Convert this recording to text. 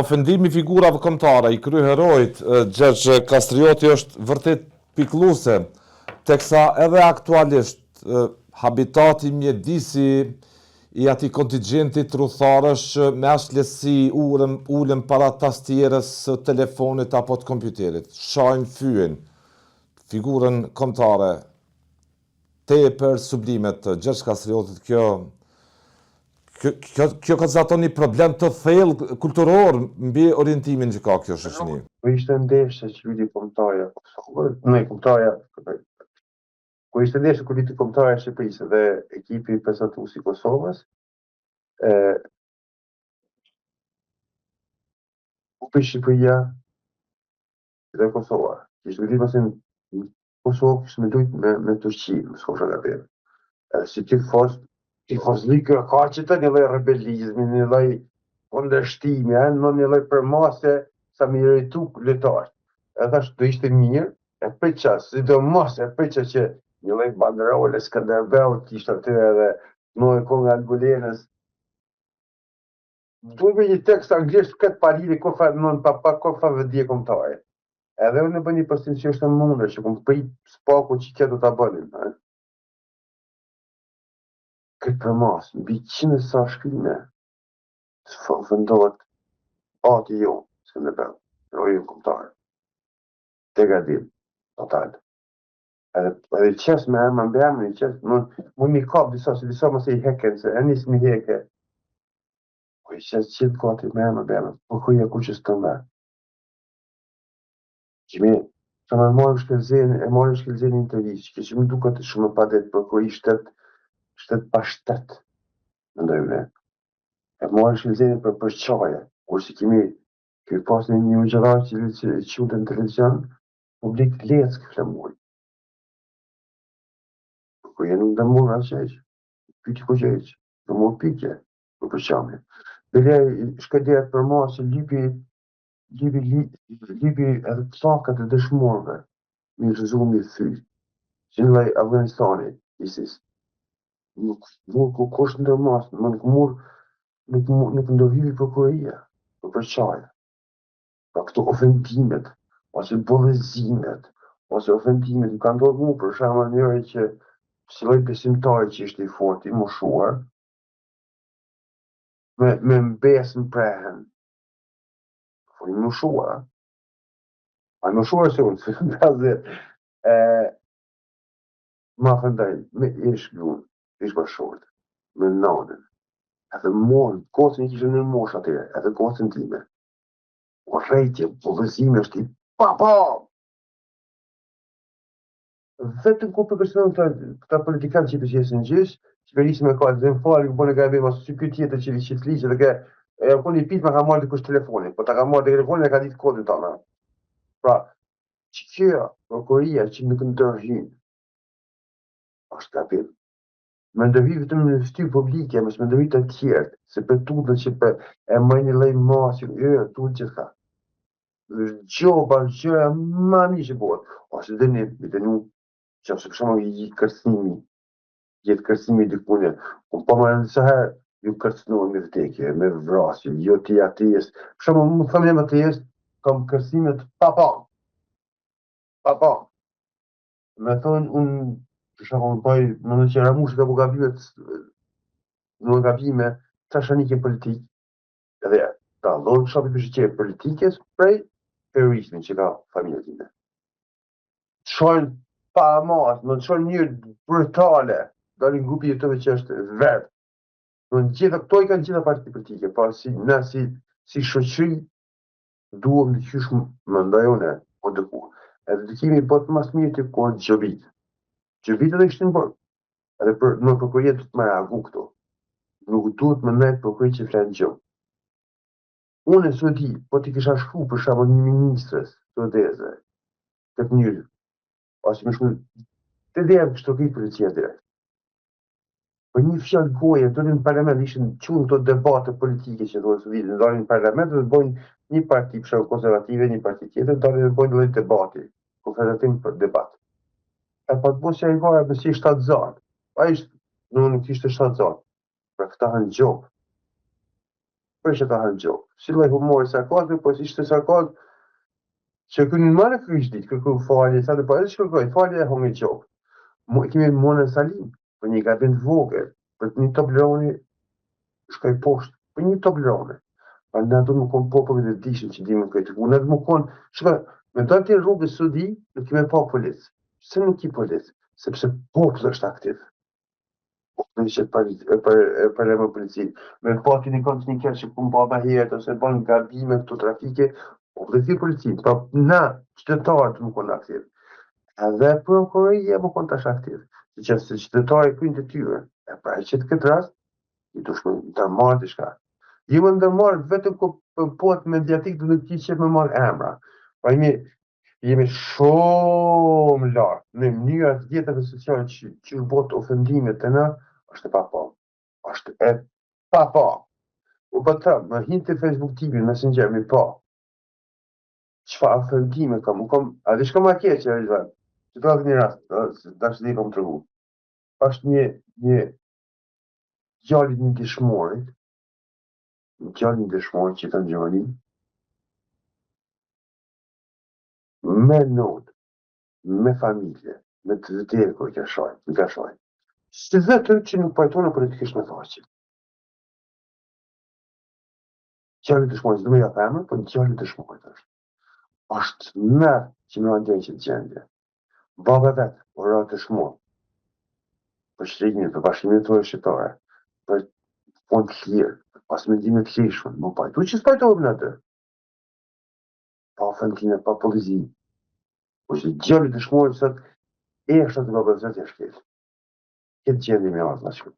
ofendimi figurave kombëtare i kryeheroit Gjergj Kastrioti është vërtet pikëlluese, teksa edhe aktualisht habitati mjedisi i atij kontingjentit rrugëtarësh që me aq lehtësi ulen para tastierës së telefonit apo të kompjuterit, shajnë fyen figurën kombëtare tepër sublimet të Gjergj Kastriotit. Kjo konstaton një problem të thellë kulturor mbi orientimin që ka kjo shoqëri. Po ishte ndeshje që viti kombëtare, ku ishte ndeshje kur viti kombëtare e Shqipërisë dhe ekipi prezantues i Kosovës, u për Shqipëria dhe Kosova. Ishte viti pasin Kosovë kishte me lujt me Turqi, më s'kosha gabim. Si tifozlikë ka që të një lloj rebelizmi, një lloj kundërshtimi, në një lloj përmase sa më irritu lojtarët. E thash do ishte mirë, e preqa, sidomos e preqa që një lloj banderole Skënderbeut kishte aty edhe Noe Konga Angulenës. Duhet me një tekst anglisht këtë parili kur fa non papa kur fa vëdje kombëtare. Edhe unë bëni postim që është mundur që kum prit spaku që kjo do ta bënin. Këtë përmas, mbi 100 sa shkrime, vendohet ati jo, Skënderbeu, rojën kombëtar. Degradim, total. Edhe qes me emër mbi emër, qes, më mi kap disa mos e i heken, se e nis mi heke. Po i qes qitë gati me emër mbi emër, po kuja kuqës të mbe. Qimi, që me marrë shkelzeni intervjistë, që më duket shumë padet për kuj shtet pa shtet, më ndojme. E marrë shkelzeni për qaje, kur si kemi pas një mëgjerar që qute në televizion, publik leck flamuj. Ku jenë në dëmur atë qeq, pyti ku qeq, dëmur pike, për përqami. Bile shkedet për ma që libi edhe sakat e dëshmorve, mi rëzumi thy, që në laj Afganistani, ISIS. Nuk kush ndërmas, nuk ndërhivi prokuroria, për përqaja. Pra këto ofendimet, ose bollëzimet, ose ofendimet, më ka ndodhur mu për shembull njëri që si lloj besimtari që ishte i fortë, i moshuar, me mbesën prehen. Po i moshuar. A i moshuar se unë, se ma fëndaj, me ish gjun, ish bashkët, me nanën, edhe mon, kocën i kishë në mosh atyre, edhe kocën time. O rejtje, bollëzime është i papa! Vetëm ku përkësën këta politikanë që i përqesin gjysh, që përqesin me ka të zemë fali, ku bënë e gajbim, ose që këtë tjetër që i qitë liqë, dhe e ku një pitë me ka marrë të kush telefonin, po ta ka marrë të telefonin e ka ditë kodin të anë. Pra, që kjo, prokuria që nuk ndërhyjnë, është gabim. Me ndërhyjë vetëm në fytyrë publike, mos me ndërhyjë të tjerë, se për tutën që e më një lloj masi, tutën që ka. Gjoba, gjëra ma një që bëhet. Ose dhe një, që ose për shumë i jetë kërcimi dikune. Unë po më në sëherë, ju kërcnuar me vdekje, me vrasje, jo ti ateist. Për shumë, më thëmë jam ateist, kam kërcimet papa. Me thonë, unë, për shumë, më në që Ramush ka bu gabimet, në gabime, trashanike politik, edhe ta ndonë shapi për shqe politikës prej terrorizmin që ka familje time. Shojnë pa mas, më të shojnë njërë brutale, dalin grupi e tëve që është verë. Në gjitha, këto i kanë gjitha partit politike, pa si shoqëri, duhem në qysh më ndajone, o dëku. Edhe dëkimi bëtë mas mirë të kohë Gjobit. Gjobit edhe ishtë në bërë, edhe në prokurie të të më reagu këto. Nuk duhet më nejtë prokurie që flenë gjë. Unë e së di, po t'i kisha shku për shabë një ministres suedeze, këtë njërë, ose më shku, të dhejëm kështë të këtë policia direkt. Për një fjallë goje, të në parlament, ishën qunë të debate politike që të vitë, në dalin në parlament dhe të bojnë një parti për shabë konservative, një parti tjetër, dalin dhe bojnë dhe debati, konferatim për debat. E pa të bojnë që e goja me si 7 zanë, a ishtë, nuk ishte 7 zanë, pra këta hënë gjopë. për që ta hanë gjokë. Si lloj humori sarkazmi, po ishte sarkazm që kënë në marë krysh ditë, kërku falje, sa të pa edhe që kërkoj, falje e hongi gjokë. Kemi Mona Salim, për një gabim të vogël, për një Toblerone shkoj poshtë, për një Toblerone. Pa na do të më konë popullit e dishëm që dimë këtë. Unë do më konë, shkoj, me do të rrugës së di, do të kemi pa policë. Se nuk i policë, sepse populli është aktiv. Populli që për e më policinë. Me pati një konë të një kërë që kumë baba herët, ose bën gabime këto trafike, populli policinë. Pra na, qytetarët më konë aktiv. Edhe prokuroria më konë tash aktiv. Që se qytetarët kryjnë të tyre. E pra që të këtë rast, i dush me ndërmarrë diçka. Jo më ndërmarrë vetëm ku po mediatik do të që me marrë emra. Pra jemi shumë lartë në mënyrat jetave sociale që bot ofendimet të na, është e papa. Është e papa. U bëta, më hinë të Facebook TV, në Messenger, mi pa. Çfarë ofendime kam, a dhe shka ma keqe, që të një rast, da që di kom të rrgu. Është një gjallit një dishmorit, që të në Gjermani, me notë, me familje, me të vëtjerë kërë ka shaj. Së vetër që nuk pajtonë politikisht me faqe. Gjallit dëshmorit, s'du me ja femër, po gjallit dëshmorit është. Është merë që me andjen që të gjendje. Baba vetë, ora të shmur, për shtriknin, për bashkimin të shqiptare, për fond të lirë, pas mendimet të lishme, më pajtu që s'pajtohëm në atë. Pa ofendime, pa polizi. Po që gjallit dëshmorit sot, e është të babazet e shkel. Këtë gjendje me ardhë në shkut.